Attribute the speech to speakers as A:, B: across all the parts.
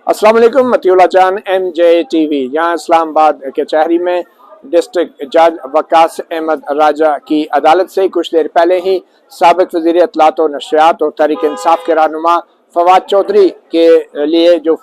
A: अस्सलाम वालेकुम, मतियुल्लाह जान MJTV। यहाँ इस्लामाबाद कचहरी में डिस्ट्रिक्ट जज वकास अहमद राजा की अदालत से कुछ देर पहले ही साबिक वज़ीर इत्तलात और नशरियात और तहरीक इंसाफ के रहनुमा फवाद चौधरी के लिए जो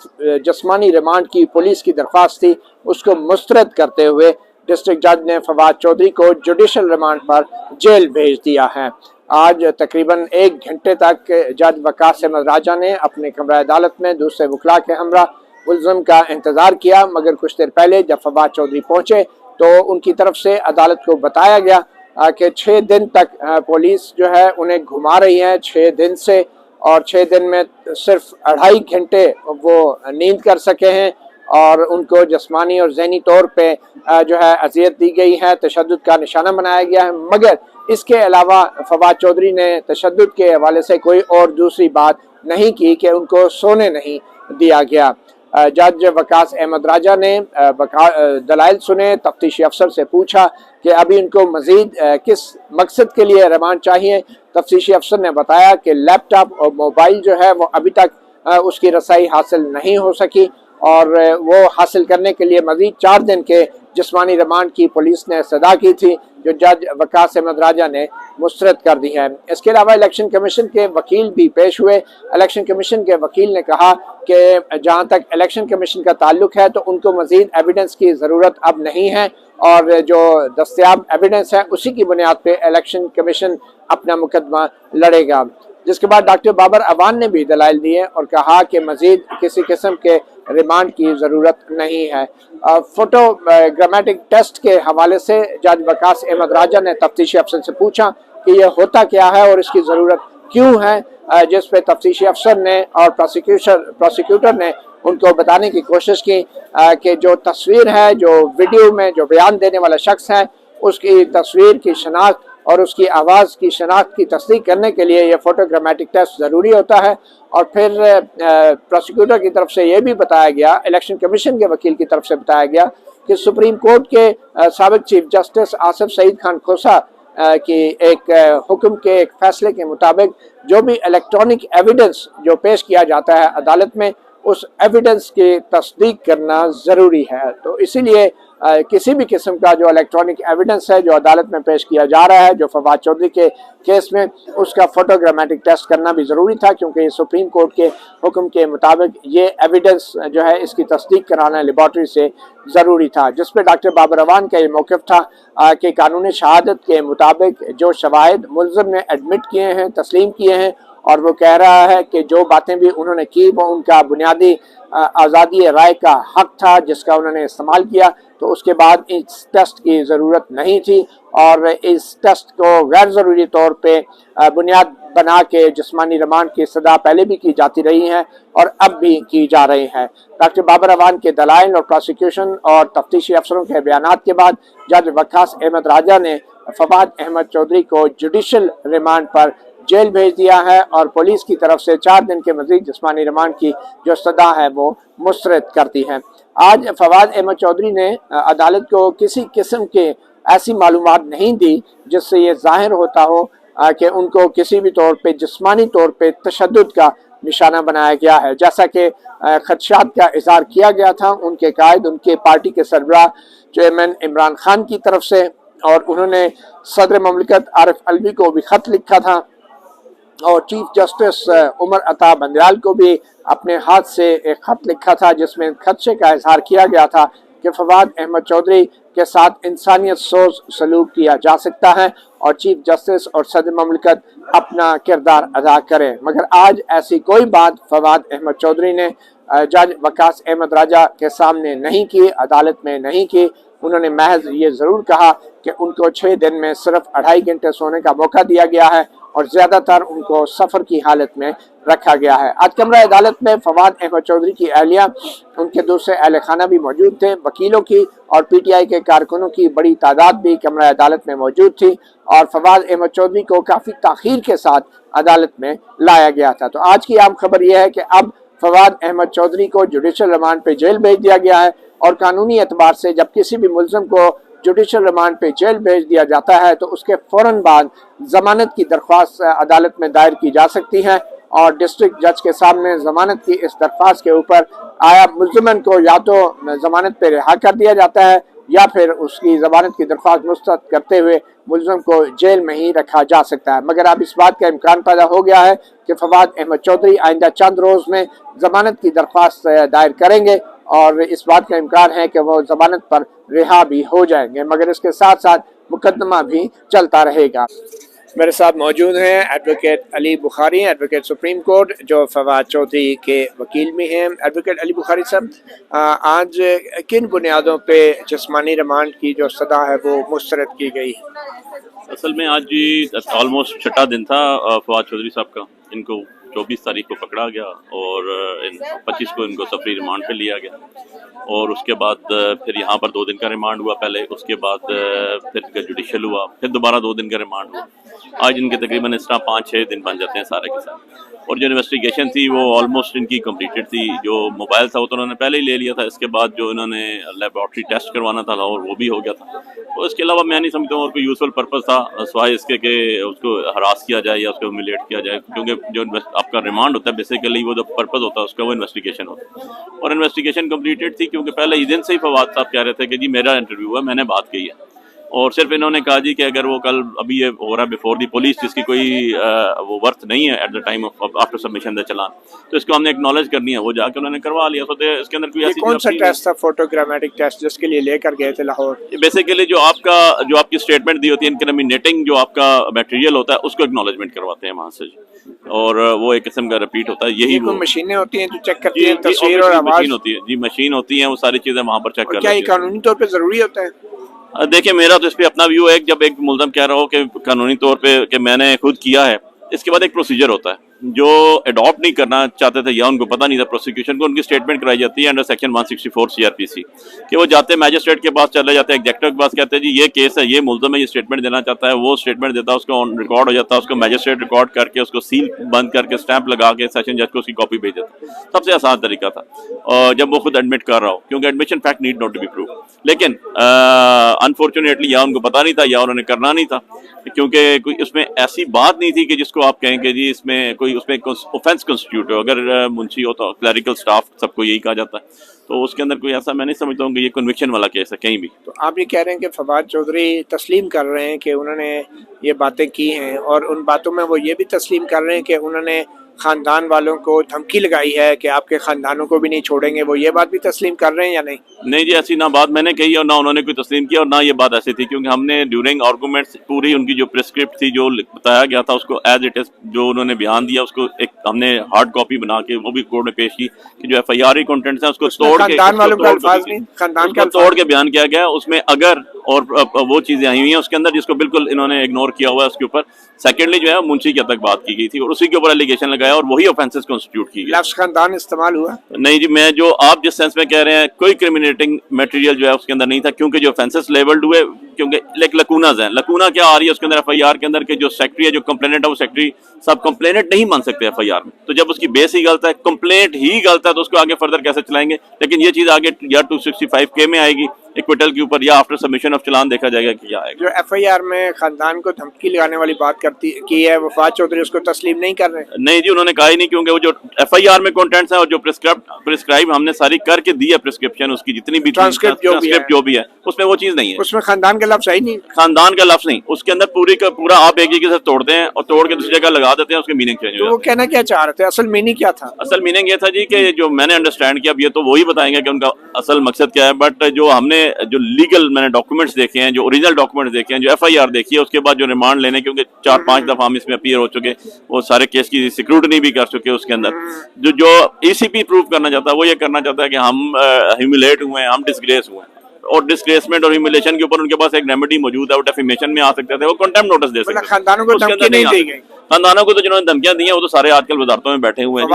A: जिस्मानी रिमांड की पुलिस की दरख्वास्त थी उसको मुस्तरद करते हुए डिस्ट्रिक्ट जज ने फवाद चौधरी को जुडिशल रिमांड पर जेल भेज दिया है। आज तकरीबन 1 घंटे तक जज वकास अहमद राजा ने अपने कमरा अदालत में दूसरे वकला के हमरा मुल्ज़िम का इंतज़ार किया, मगर कुछ देर पहले जब फवाद चौधरी पहुंचे तो उनकी तरफ से अदालत को बताया गया कि 6 दिन तक पुलिस जो है उन्हें घुमा रही है 6 दिन से, और 6 दिन में सिर्फ 2.5 घंटे वो नींद कर सके हैं और उनको जिस्मानी और ज़हनी तौर पे जो है अज़ियत दी गई है, तशद्दुद का निशाना बनाया गया है। मगर इसके अलावा फवाद चौधरी ने तशद्दुद के हवाले से कोई और दूसरी बात नहीं की कि उनको सोने नहीं दिया गया। जज वकास अहमद राजा ने दलाइल सुने, तफ्तीशी अफसर से पूछा कि अभी उनको मज़ीद किस मकसद के लिए रिमांड चाहिए। तफ्तीशी अफसर ने बताया कि लैपटॉप और मोबाइल जो है वो अभी तक उसकी रसाई हासिल नहीं हो सकी और वो हासिल करने के लिए मज़ीद 4 दिन के जिस्मानी रिमांड की पुलिस ने सदा की थी, जो जज वकास अहमद राजा ने मुस्तरद कर दी है। इसके अलावा इलेक्शन कमीशन के वकील भी पेश हुए। इलेक्शन कमीशन के वकील ने कहा कि जहां तक इलेक्शन कमीशन का ताल्लुक है तो उनको मज़ीद एविडेंस की ज़रूरत अब नहीं है और जो दस्तयाब एविडेंस है उसी की बुनियाद पर इलेक्शन कमीशन अपना मुकदमा लड़ेगा। जिसके बाद डॉक्टर बाबर अवान ने भी दलाइल दिए और कहा कि मज़ीद किसी किस्म के रिमांड की ज़रूरत नहीं है। फोटोग्रामेटिक टेस्ट के हवाले से जज वकास अहमद राजा ने तफ्तीशी अफसर से पूछा कि यह होता क्या है और इसकी ज़रूरत क्यों है, जिस पे तफ्तीशी अफसर ने और प्रोसिक्यूटर ने उनको बताने की कोशिश की कि जो तस्वीर है, जो वीडियो में जो बयान देने वाला शख्स है, उसकी तस्वीर की शनाख्त और उसकी आवाज़ की शनाख्त की तस्दीक करने के लिए यह फोटोग्रामेटिक टेस्ट ज़रूरी होता है। और फिर प्रोसिक्यूटर की तरफ से यह भी बताया गया, इलेक्शन कमीशन के वकील की तरफ से बताया गया कि सुप्रीम कोर्ट के साबिक चीफ जस्टिस आसिफ सईद खान खोसा की एक हुक्म के एक फैसले के मुताबिक जो भी इलेक्ट्रॉनिक एविडेंस जो पेश किया जाता है अदालत में, उस एविडेंस की तस्दीक करना ज़रूरी है। तो इसीलिए किसी भी किस्म का जो इलेक्ट्रॉनिक एविडेंस है जो अदालत में पेश किया जा रहा है जो फवाद चौधरी के केस में, उसका फोटोग्रामेटिक टेस्ट करना भी ज़रूरी था, क्योंकि सुप्रीम कोर्ट के हुक्म के मुताबिक ये एविडेंस जो है इसकी तस्दीक कराना लेबॉर्ट्री से ज़रूरी था। जिस पर डॉक्टर बाबर अवान का ये मौक़िफ़ था कि कानूनी शहादत के मुताबिक जो शवाहिद मुल्ज़िम ने एडमिट किए हैं, तस्लीम किए हैं, और वो कह रहा है कि जो बातें भी उन्होंने की वो उनका बुनियादी आज़ादी राय का हक था जिसका उन्होंने इस्तेमाल किया, तो उसके बाद इस टेस्ट की ज़रूरत नहीं थी और इस टेस्ट को गैर ज़रूरी तौर पे बुनियाद बना के जिस्मानी रिमांड की सदा पहले भी की जाती रही है और अब भी की जा रही है। डॉक्टर बाबर अवान के दलाइल और प्रोसिक्यूशन और तफ्तीशी अफसरों के बयानात के बाद जज वकास अहमद राजा ने फवाद अहमद चौधरी को जुडिशल रिमांड पर जेल भेज दिया है और पुलिस की तरफ से 4 दिन के मज़ीद जिस्मानी रिमांड की जो सदा है वो मुस्तरद करती है। आज फवाद अहमद चौधरी ने अदालत को किसी किस्म के ऐसी मालूमात नहीं दी जिससे ये जाहिर होता हो कि उनको किसी भी तौर पे जिस्मानी तौर पे तशद्दुद का निशाना बनाया गया है, जैसा कि खदशात का इज़हार किया गया था उनके कायद, उनके पार्टी के सरबराह चेयरमैन इमरान खान की तरफ से, और उन्होंने सदर ममलिकत आरिफ अलवी को भी ख़त लिखा था और चीफ जस्टिस उमर अता बंदयाल को भी अपने हाथ से एक ख़त लिखा था जिसमें खदशे का इजहार किया गया था कि फवाद अहमद चौधरी के साथ इंसानियत सोच सलूक किया जा सकता है और चीफ जस्टिस और सदर ममलिकत अपना किरदार अदा करें। मगर आज ऐसी कोई बात फवाद अहमद चौधरी ने जज वकास अहमद राजा के सामने नहीं की, अदालत में नहीं की। उन्होंने महज ये ज़रूर कहा कि उनको 6 दिन में सिर्फ 2.5 घंटे सोने का मौका दिया गया है और ज़्यादातर उनको सफ़र की हालत में रखा गया है। आज कमरा अदालत में फवाद अहमद चौधरी की अहलिया, उनके दूसरे अहल खाना भी मौजूद थे, वकीलों की और PTI के कारकुनों की बड़ी तादाद भी कमरा अदालत में मौजूद थी और फवाद अहमद चौधरी को काफ़ी ताख़ीर के साथ अदालत में लाया गया था। तो आज की आम खबर यह है कि अब फवाद अहमद चौधरी को जुडिशल रिमांड पे जेल भेज दिया गया है और कानूनी एतबार से जब किसी भी मुल्ज़िम को जुडिशल रिमांड पे जेल भेज दिया जाता है तो उसके फ़ौरन बाद ज़मानत की दरख्वास्त अदालत में दायर की जा सकती है और डिस्ट्रिक्ट जज के सामने जमानत की इस दरख्वास्त के ऊपर आया मुल्ज़िमन को या तो जमानत पे रिहा कर दिया जाता है या फिर उसकी जमानत की दरख्वास्त मुस्तरद करते हुए मुल्ज़िम को जेल में ही रखा जा सकता है। मगर अब इस बात का इम्कान पैदा हो गया है कि फवाद अहमद चौधरी आइंदा चंद रोज़ में जमानत की दरख्वास्त दायर करेंगे और इस बात का इम्कान है कि वो जमानत पर रिहा भी हो जाएंगे, मगर इसके साथ साथ मुकदमा भी चलता रहेगा। मेरे साथ मौजूद हैं advocate Ali Bukhari, advocate supreme court, जो फवाद चौधरी के वकील भी हैं। एडवोकेट अली बुखारी साहब, आज किन बुनियादों पे जिस्मानी रिमांड की जो सदा है वो मुस्तरद की गई?
B: असल में आज जी ऑलमोस्ट छठा दिन था फवाद चौधरी साहब का। इनको 24 तारीख को पकड़ा गया और 25 को इनको सफरी रिमांड पे लिया गया और उसके बाद फिर यहाँ पर 2 दिन का रिमांड हुआ पहले, उसके बाद फिर इनका जुडिशल हुआ, फिर दोबारा 2 दिन का रिमांड हुआ। आज इनके तकरीबन इस तरह 5-6 दिन बन जाते हैं सारे के सारे। और जो इन्वेस्टिगेशन थी वो ऑलमोस्ट इनकी कंप्लीटेड थी। जो मोबाइल था वो तो उन्होंने पहले ही ले लिया था, इसके बाद जो इन्होंने लेबॉर्ट्री टेस्ट करवाना था और वो भी हो गया था। तो इसके अलावा मैं नहीं समझता हूँ और कोई यूजफुल पर्पज़ था सिवाय इसके कि उसको हरास किया जाए या उसको ह्यूमिलेट किया जाए, क्योंकि जो आपका रिमांड होता है बेसिकली वो जो पर्पज़ होता है उसका वो इन्वेस्टिगेशन होता है। और इन्वेस्टिगेशन कंप्लीटेड थी क्योंकि पहले इस दिन से ही फवाद साहब कह रहे थे कि जी मेरा इंटरव्यू हुआ, मैंने बात की है। और सिर्फ इन्होंने कहा जी कि अगर वो कल अभी ये हो रहा है बिफोर दी पुलिस जिसकी कोई वो वर्थ नहीं है at the time of after submission the challan, तो इसको हमने एक्नॉलेज करनी है, वो जाकर उन्होंने करवा लिया। तो इसके अंदर कोई ऐसी
A: कौन सा टेस्ट था, फोटोग्रामेटिक टेस्ट, जिसके लिए लेकर गए थे लाहौर?
B: बेसिकली जो आपकी स्टेटमेंट दी होती है इनक्रिमिनेटिंग जो आपका मटेरियल होता है उसको एक्नॉलेजमेंट करवाते हैं वहाँ से, और वो एक किस्म का रिपीट होता है। यही वो
A: मशीनें होती हैं जो चेक करती हैं तस्वीर और आवाज?
B: मशीन होती है जी, मशीन होती है, वो सारी चीजें वहाँ पर चेक कर।
A: क्या ये कानूनी तौर पे जरूरी होता है?
B: देखिए मेरा तो इस पे अपना व्यू है, जब एक मुल्ज़िम कह रहा हो कि कानूनी तौर पे कि मैंने खुद किया है, इसके बाद एक प्रोसीजर होता है। जो अडॉप्ट नहीं करना चाहते थे या उनको पता नहीं था प्रोसिक्यूशन को, उनकी स्टेटमेंट कराई जाती है अंडर सेक्शन 164 सीआरपीसी कि वो जाते हैं मैजिस्ट्रेट के पास, चले जाते हैं एग्जेक्टिव के पास, कहते हैं जी ये केस है, ये मुल्ज़िम है, ये स्टेटमेंट देना चाहता है, वो स्टेटमेंट देता है, उसको ऑन रिकॉर्ड हो जाता है, उसको मैजिस्ट्रेट रिकॉर्ड करके उसको सील बंद करके स्टैंप लगा के सेशन जज को उसकी कॉपी भेज देता है। सबसे आसान तरीका था और जब वो खुद एडमिट कर रहा हो, क्योंकि admission fact need not to be prove. लेकिन अनफॉर्चुनेटली या उनको पता नहीं था या उन्होंने करना नहीं था, क्योंकि कोई उसमें ऐसी बात नहीं थी कि जिसको आप कहें कि जी इसमें कोई उसमें ऑफेंस कंस्टिट्यूट हो। अगर मुंशी हो तो क्लरिकल स्टाफ सबको यही कहा जाता है, तो उसके अंदर कोई ऐसा मैं नहीं समझता हूँ कि ये कन्विक्शन वाला केस है कहीं भी।
A: तो आप ये कह रहे हैं कि फवाद चौधरी तस्लीम कर रहे हैं कि उन्होंने ये बातें की हैं, और उन बातों में वो ये भी तस्लीम कर रहे हैं कि उन्होंने खानदान वालों को धमकी लगाई है कि आपके खानदानों को भी नहीं छोड़ेंगे, वो ये बात भी तस्लीम कर रहे हैं या नहीं?
B: नहीं जी, ऐसी ना बात मैंने कही और ना उन्होंने कोई तस्लीम किया और ना ये बात ऐसी थी, क्योंकि हमने ड्यूरिंग आर्गूमेंट्स पूरी उनकी जो प्रिस्क्रिप्ट थी जो बताया गया था उसको एज इट इज जो उन्होंने बयान दिया उसको एक हमने हार्ड कॉपी बना के वो भी कोर्ट में पेश की कि जो FIR कंटेंट्स हैं उसको तोड़ के तोड़ के बयान किया गया। उसमें अगर और वो चीजें आई हुई हैं उसके अंदर जिसको बिल्कुल इन्होंने इग्नोर किया हुआ है उसके ऊपर। सेकेंडली जो है मुंशी की हद तक बात की गई थी और उसी के ऊपर एलिगेशन लगाया और वही ऑफेंसेस कंस्टिट्यूट की गई।
A: लफ्ज़ खानदान इस्तेमाल हुआ
B: नहीं जी, मैं जो आप जिस सेंस में कह रहे हैं कोई क्रिमिनेटिंग मटेरियल जो है उसके अंदर नहीं था, क्योंकि जो ऑफेंसेस लेवल्ड हुए क्योंकि लाइक लकूनाज हैं। लकूना क्या आ रही है उसके अंदर FIR के अंदर के जो सेक्रेटरी है जो कंप्लेनेंट है वो सेक्रेटरी सब कंप्लेनेंट नहीं मान सकते FIR में, तो जब उसकी बेस ही गलत है कंप्लेंट ही गलत है तो उसको आगे फर्दर कैसे चलाएंगे। लेकिन ये चीज आगे या 265K में आएगी इक्विटल के ऊपर या आफ्टर सबमिशन ऑफ चालान देखा जाएगा कि क्या आएगा।
A: जो FIR में खानदान को धमकी लगाने वाली बात की है वफाद चौधरी उसको तस्लीम नहीं कर रहे?
B: नहीं जी, उन्होंने कहा ही नहीं, क्योंकि वो जो FIR में कंटेंट्स हैं और जो प्रिस्क्राइब हमने सारी करके दी है प्रिस्क्रिप्शन उसकी जितनी भी ट्रांसक्रिप्ट जो भी है उसमें वो चीज नहीं है।
A: उसमें खानदान का लफ्ज है ही नहीं,
B: खानदान का लफ्ज नहीं, उसके अंदर पूरी का पूरा आप एक जगह से तोड़ते हैं और तोड़ के दूसरी जगह लगा देते हैं, उसकी मीनिंग चेंज हो जाती है।
A: वो कहना क्या चाह रहे थे, असल मीनिंग क्या था?
B: असल मीनिंग ये था जी कि जो मैंने अंडरस्टैंड किया, अब ये तो वही बताएंगे कि उनका असल मकसद क्या है, बट जो हमने जो लीगल मैंने डॉक्यूमेंट्स देखे हैं, जो ओरिजिनल डॉक्यूमेंट्स देखे हैं, जो FIR देखी है, उसके बाद जो रिमांड लेने, क्योंकि 4-5 दफा हम इसमें अपीयर हो चुके, वो सारे केस की सिक्रूटनी भी कर चुके उसके अंदर। जो ECP प्रूव करना चाहता है वो ये करना चाहता है कि हम ह्यूमिलेट हुए हैं, हम डिसग्रेस हुए हैं, और डिसग्रेसमेंट और ह्यूमिलेशन के ऊपर उनके पास एक रेमेडी मौजूद है, वो डेफिमेशन में आ सकते थे, वो कंटेम्प्ट नोटिस दे सकते थे।
A: खानदानों को धमकी नहीं दी गई?
B: खानदानों को तो जिन्होंने धमकियां दी हैं वो तो सारे आजकल वजारतों में बैठे हुए हैं।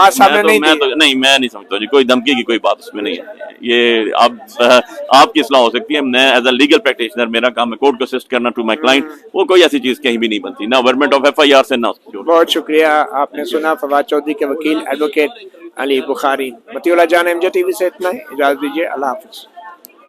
B: मैं नहीं समझता जी कोई धमकी की कोई बात उसमें नहीं है। ये आपकी इस्लाह हो सकती है, मैं एज अ लीगल प्रैक्टिशनर मेरा काम है कोर्ट को असिस्ट करना टू माय क्लाइंट, वो कोई ऐसी चीज कहीं भी नहीं बनती, ना गवर्नमेंट ऑफ FIR से ना।
A: बहुत शुक्रिया, आपने सुना फवाद चौधरी के वकील एडवोकेट अली बुखारी। मतीउल्लाह जान MJ TV से इतना ही, इजाजत दीजिए, अल्लाह हाफिज।